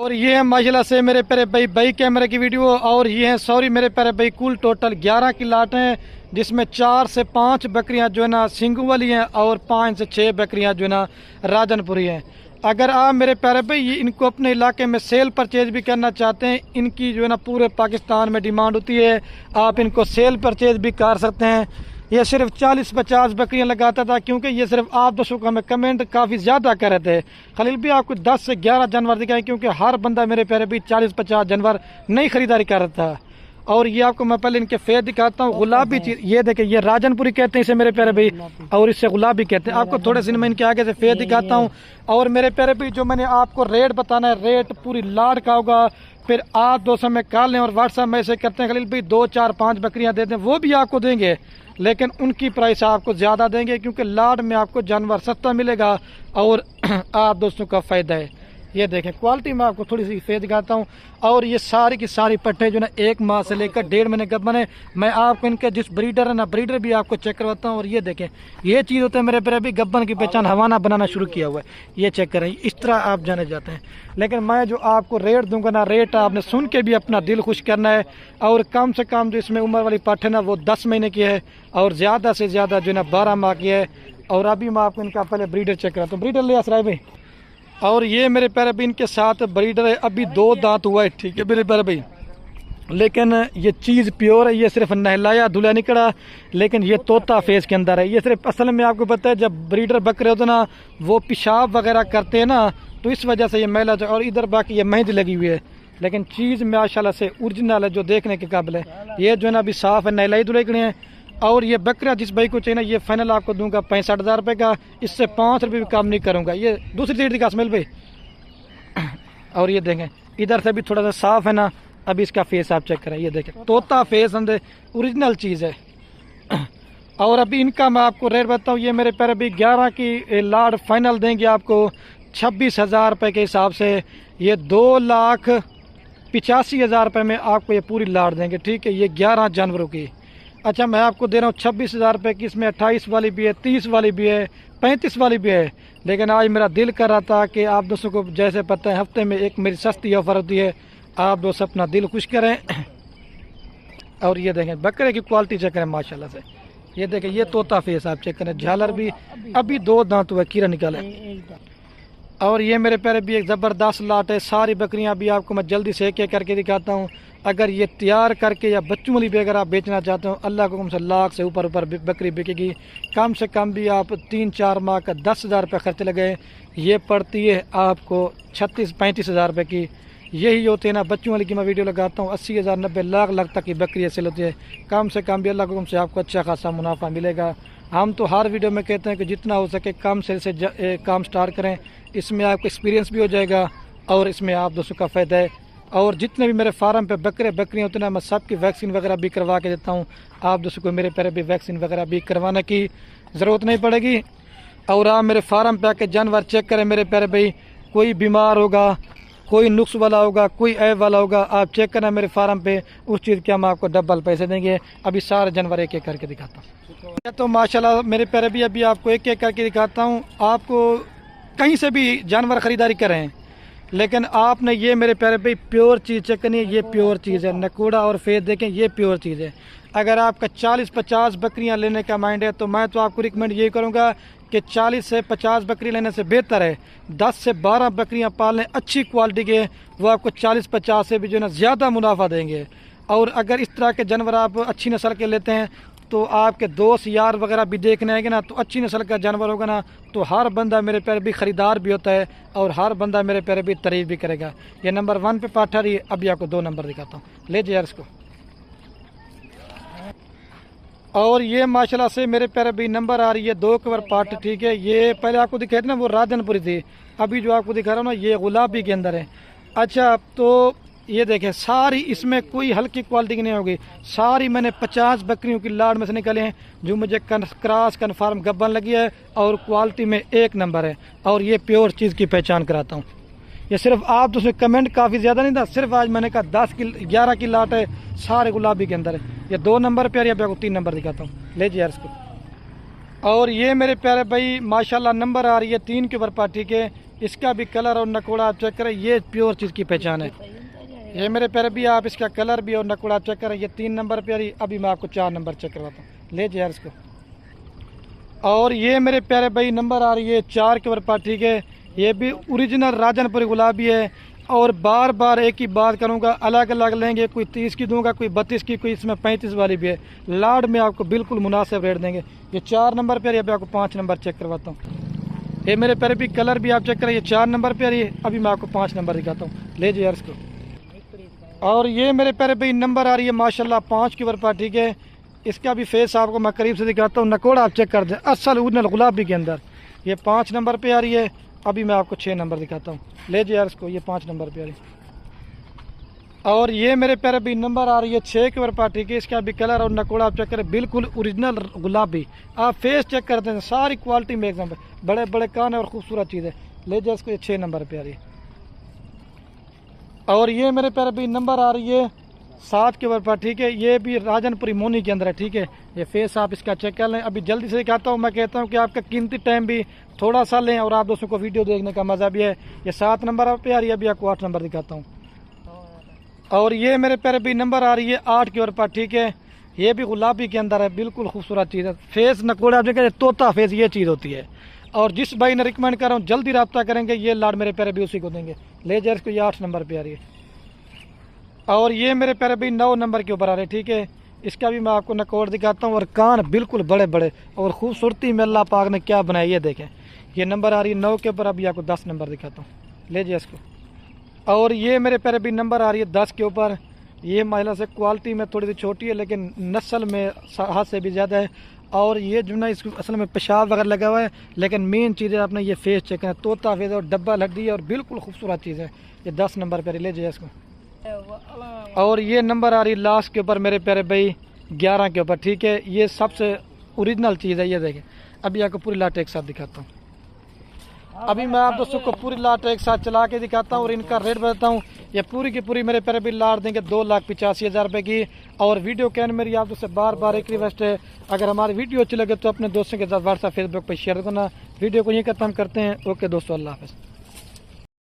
और ये है माशाल्लाह से मेरे प्यारे भाई भाई कैमरे की वीडियो। और ये है सॉरी मेरे प्यारे भाई कुल टोटल 11 की लाट हैं, जिसमें 4 से 5 बकरियां जो है ना सिंगू वाली हैं और 5 से 6 बकरियां जो है ना राजनपुरी हैं। अगर आप मेरे प्यारे भाई ये इनको अपने इलाके में सेल परचेज भी करना चाहते हैं, इनकी जो है ना पूरे पाकिस्तान में डिमांड होती है, आप इनको सेल परचेज भी कर सकते हैं। ये सिर्फ 40-50 बकरियां लगाता था, क्योंकि ये सिर्फ आप दोस्तों का हमें कमेंट काफ़ी ज़्यादा कर रहे थे खलील भी आपको 10 से 11 जानवर दिखाए, क्योंकि हर बंदा मेरे प्यारे भी 40-50 जानवर नहीं खरीदारी कर रहा था। और ये आपको मैं पहले इनके फेस दिखाता हूँ। गुलाबी चीज ये देखे, ये राजनपुरी कहते हैं इसे मेरे प्यारे भाई, और इससे गुलाबी कहते हैं। आपको थोड़े से मैं इनके आगे से फेस दिखाता हूँ। और मेरे प्यारे भाई जो मैंने आपको रेट बताना है, रेट पूरी लाड का होगा। फिर आप 200 में कॉल लें और व्हाट्सएप में ऐसे करते हैं खलील भाई 2, 4, 5 बकरियां दे दें, वो भी आपको देंगे, लेकिन उनकी प्राइस आपको ज़्यादा देंगे, क्योंकि लाड में आपको जानवर सस्ता मिलेगा और आप दोस्तों का फ़ायदा है। ये देखें क्वालिटी में आपको थोड़ी सी फेस दिखाता हूँ। और ये सारी की सारी पट्टे जो ना 1 माह से लेकर 1.5 महीने गब्बन है। मैं आपको इनके जिस ब्रीडर है ना, ब्रीडर भी आपको चेक करवाता हूँ। और ये देखें, ये चीज़ होता है मेरे पर अभी गब्बन की पहचान हवाना बनाना शुरू किया हुआ है। ये चेक करें, इस तरह आप जाने जाते हैं। लेकिन मैं जो आपको रेट दूंगा ना, रेट आपने सुन के भी अपना दिल खुश करना है। और कम से कम जो इसमें उम्र वाली पट्ट है ना, वो 10 महीने की है, और ज़्यादा से ज़्यादा जो है ना 12 माह की है। और अभी मैं आपको इनका पहले ब्रीडर चेक कराता हूँ। ब्रीडर ले आसराय भाई। और ये मेरे प्यारे भाई इनके साथ ब्रीडर है, अभी 2 दांत हुआ है, ठीक है मेरे प्यारे भाई। लेकिन ये चीज़ प्योर है, ये सिर्फ नहलाया धुला निकला, लेकिन ये तोता फेस के अंदर है। ये सिर्फ असल में आपको पता है, जब ब्रीडर बकरे होते ना, वो पेशाब वगैरह करते हैं ना, तो इस वजह से ये मैला। और इधर बाकी ये मेहंदी लगी हुई है, लेकिन चीज़ माशाल्लाह से ओरिजिनल है, जो देखने के काबिल है। ये जो है ना अभी साफ़ है, नहलाई धुलाई है। और ये बकरा जिस भाई को चाहिए ना, ये फाइनल आपको दूंगा 65,000 रुपये का, इससे 5 रुपये भी कम नहीं करूँगा। ये दूसरी साइड दिखा स्मेल भाई। और ये देखें, इधर से भी थोड़ा सा साफ है ना, अभी इसका फेस आप चेक करें। ये देखें तोता फेस अंदर ओरिजिनल चीज़ है। और अभी इनका मैं आपको रेट बताऊँ, ये मेरे पैर अभी 11 की लाड फाइनल देंगे आपको 26,000 रुपये के हिसाब से। ये 2,85,000 रुपये में आपको ये पूरी लाड देंगे, ठीक है। ये 11 जानवरों की। अच्छा, मैं आपको दे रहा हूँ 26,000 रुपये की। इसमें 28 वाली भी है, 30 वाली भी है, 35 वाली भी है। लेकिन आज मेरा दिल कर रहा था कि आप दोस्तों को जैसे पता है, हफ्ते में एक मेरी सस्ती ऑफर होती है, आप दोस्त अपना दिल खुश करें। और ये देखें बकरे की क्वालिटी चेक करें माशाल्लाह से। ये देखें, ये तोता फेस आप चेक करें, झालर भी अभी 2 दांत हुआ, कीड़ा निकाले। और ये मेरे प्यारे भी एक ज़बरदस्त लाट है। सारी बकरियां भी आपको मैं जल्दी से एक करके दिखाता हूँ। अगर ये तैयार करके या बच्चों वाली भी अगर आप बेचना चाहते हो, अल्लाह को कम से लाख से ऊपर बकरी बिकेगी। कम से कम भी आप 3-4 माह का 10,000 रुपये खर्च लगे, ये पड़ती है आपको 36-35,000 रुपये की। यही होती है ना बच्चों वाली की मैं वीडियो लगाता हूँ, 80,000, 90 लाख तक की बकरी ऐसे होती है। कम से कम भी अल्लाह को कम से आपको अच्छा खासा मुनाफा मिलेगा। हम तो हर वीडियो में कहते हैं कि जितना हो सके कम से काम स्टार्ट करें, इसमें आपको एक्सपीरियंस भी हो जाएगा और इसमें आप दोस्तों का फ़ायदा है। और जितने भी मेरे फार्म पे बकरियाँ होती हैं ना, मैं सबकी वैक्सीन वगैरह भी करवा के देता हूँ। आप दोस्तों को मेरे पैरे भी वैक्सीन वगैरह भी करवाने की ज़रूरत नहीं पड़ेगी। और आप मेरे फार्म पे आके जानवर चेक करें मेरे प्यारे भाई, कोई बीमार होगा, कोई नुक्स वाला होगा, कोई ऐब वाला होगा, आप चेक करना मेरे फार्म पे, उस चीज़ के हम आपको डबल पैसे देंगे। अभी सारे जानवर एक एक करके दिखाता हूँ। तो माशाल्लाह मेरे प्यारे भी अभी आपको एक एक करके दिखाता हूँ। आपको कहीं से भी जानवर ख़रीदारी करें, लेकिन आपने ये मेरे प्यारे भाई प्योर चीज़ चेक करनी है। ये प्योर चीज़ है, नकूड़ा और फेस देखें, ये प्योर चीज़ है। अगर आपका 40-50 बकरियां लेने का माइंड है, तो मैं तो आपको रिकमेंड ये करूँगा कि 40 से 50 बकरी लेने से बेहतर है 10 से 12 बकरियां पाल लें अच्छी क्वालिटी के, वो आपको 40-50 से भी जो है ना ज़्यादा मुनाफा देंगे। और अगर इस तरह के जानवर आप अच्छी नस्ल के लेते हैं, तो आपके दोस्त यार वगैरह भी देखने आएंगे ना, तो अच्छी नस्ल का जानवर होगा ना, तो हर बंदा मेरे पैर भी ख़रीदार भी होता है और हर बंदा मेरे पैर भी तारीफ भी करेगा। ये नंबर 1 पे पाठा रही है। अभी आपको 2 नंबर दिखाता हूँ, ले जाइए यार इसको। और ये माशाल्लाह से मेरे पैर भी नंबर आ रही है 2 कवर पाठ, ठीक है। ये पहले आपको दिखाई थी ना, वो राजनपुरी थी। अभी जो आपको दिखा रहा हूँ ना, ये गुलाबी के अंदर है। अच्छा, तो ये देखें सारी, इसमें कोई हल्की क्वालिटी की नहीं होगी। सारी मैंने 50 बकरियों की लाड में से निकाले हैं, जो मुझे क्रॉस कन्फर्म गब्बन लगी है और क्वालिटी में 1 नंबर है। और ये प्योर चीज़ की पहचान कराता हूँ। ये सिर्फ आप तो उसमें कमेंट काफ़ी ज़्यादा नहीं था, सिर्फ आज मैंने कहा 11 की लाट है, सारे गुलाबी के अंदर है। ये 2 नंबर प्यारे, अभी आपको 3 नंबर दिखाता हूँ, ले जाइए यार इसको। और ये मेरे प्यारे भाई माशाल्लाह नंबर आ रही है 3 के ऊपर पार्टी के। इसका भी कलर और नकोड़ा आप चेक करें, ये प्योर चीज़ की पहचान है। ये मेरे प्यारे भी आप इसका कलर भी और नकोड़ा आप चेक करें, ये 3 नंबर पे आ रही। अभी मैं आपको 4 नंबर चेक करवाता हूँ, ले जाए इसको। और ये मेरे प्यारे भाई नंबर आ रही है 4 के ऊपर पर, ठीक है। ये भी ओरिजिनल राजनपुरी गुलाबी है। और बार बार एक ही बात करूंगा, अलग अलग लेंगे, कोई 30 की दूंगा, कोई 32 की, कोई इसमें 35 वाली भी है। लाड में आपको बिल्कुल मुनासिब रेट देंगे। ये 4 नंबर पे, अभी आपको 5 नंबर चेक करवाता हूँ। ये मेरे प्यारे भी कलर भी आप चेक करें, ये 4 नंबर पे आ रही है। अभी मैं आपको 5 नंबर दिखाता हूँ, ले जाइए इसको। और ये मेरे प्यारे भाई नंबर आ रही है माशाल्लाह 5 के ऊपर पर, ठीक है। इसका भी फेस आपको मैं करीब से दिखाता हूँ, नकोड़ा आप चेक कर दें, असल ओरिजिनल गुलाबी के अंदर। ये 5 नंबर पे आ रही है। अभी मैं आपको 6 नंबर दिखाता हूँ, ले जाइए इसको। ये 5 नंबर पे आ रही है। और ये मेरे प्यारे भी नंबर आ रही है 6 के ऊपर पर, ठीक है। इसका भी कलर और नकोड़ा आप चेक करें, बिल्कुल ओरिजिनल गुलाबी। आप फेस चेक करते हैं, सारी क्वालिटी में एकदम बड़े बड़े कान है और खूबसूरत चीज़ है। ले जाइए इसको, ये 6 नंबर पे आ रही है। और ये मेरे प्यारे भी नंबर आ रही है 7 के ऊपर पर, ठीक है। ये भी राजनपुरी मोनी के अंदर है, ठीक है। ये फेस आप इसका चेक कर लें। अभी जल्दी से दिखाता हूँ। मैं कहता हूँ कि आपका कीमती टाइम भी थोड़ा सा लें और आप दोस्तों को वीडियो देखने का मज़ा भी है। ये 7 नंबर पे आ रही है। अभी आपको 8 नंबर दिखाता हूँ। और ये मेरे प्यारे भी नंबर आ रही है 8 के ऊपर पर, ठीक है। ये भी गुलाबी के अंदर है, बिल्कुल खूबसूरत चीज़ है। फेस नकोड़ा आप देखें, तोता फेस ये चीज़ होती है। और जिस भाई ने रिकमेंड कर रहा हूँ, जल्दी रब्ता करेंगे, ये लाड मेरे प्यारे भी उसी को देंगे। ले जाए इसको, ये 8 नंबर पे आ रही है। और ये मेरे प्यारे भाई 9 नंबर के ऊपर आ रहे, ठीक है। इसका भी मैं आपको नकोड़ दिखाता हूँ। और कान बिल्कुल बड़े बड़े और खूबसूरती में अल्लाह पाक ने क्या बनाया, ये देखें। ये नंबर आ रही है 9 के ऊपर। अभी आपको 10 नंबर दिखाता हूँ, ले जाइए इसको। और ये मेरे प्यारे भी नंबर आ रही है 10 के ऊपर। ये महिला से क्वालिटी में थोड़ी सी छोटी है, लेकिन नस्ल में हाथ से भी ज़्यादा है। और ये जो ना इसको असल में पेशाब वगैरह लगा हुआ है, लेकिन मेन चीज़ है आपने ये फेस चेक है, तोता फेस और डब्बा लड्डी है और बिल्कुल खूबसूरत चीज़ है। ये 10 नंबर पर, ले जाइए इसको। और ये नंबर आ रही है लास्ट के ऊपर मेरे प्यारे भाई 11 के ऊपर, ठीक है। ये सबसे ओरिजिनल चीज़ है, ये देखें। अभी आपको पूरी लाट एक साथ दिखाता हूँ। अभी मैं आप दोस्तों को पूरी लाट एक साथ चला के दिखाता हूँ और इनका रेट बताता हूँ। ये पूरी की पूरी मेरे प्यारे भी लाट देंगे 2,85,000 रुपये की। और वीडियो के एंड मेरी आप दोस्तों बार बार एक रिक्वेस्ट है, अगर हमारी वीडियो अच्छी लगे तो अपने दोस्तों के साथ व्हाट्सएप फेसबुक पर शेयर करना। वीडियो को यहीं खत्म करते हैं। ओके दोस्तों, अल्लाह हाफ़िज़।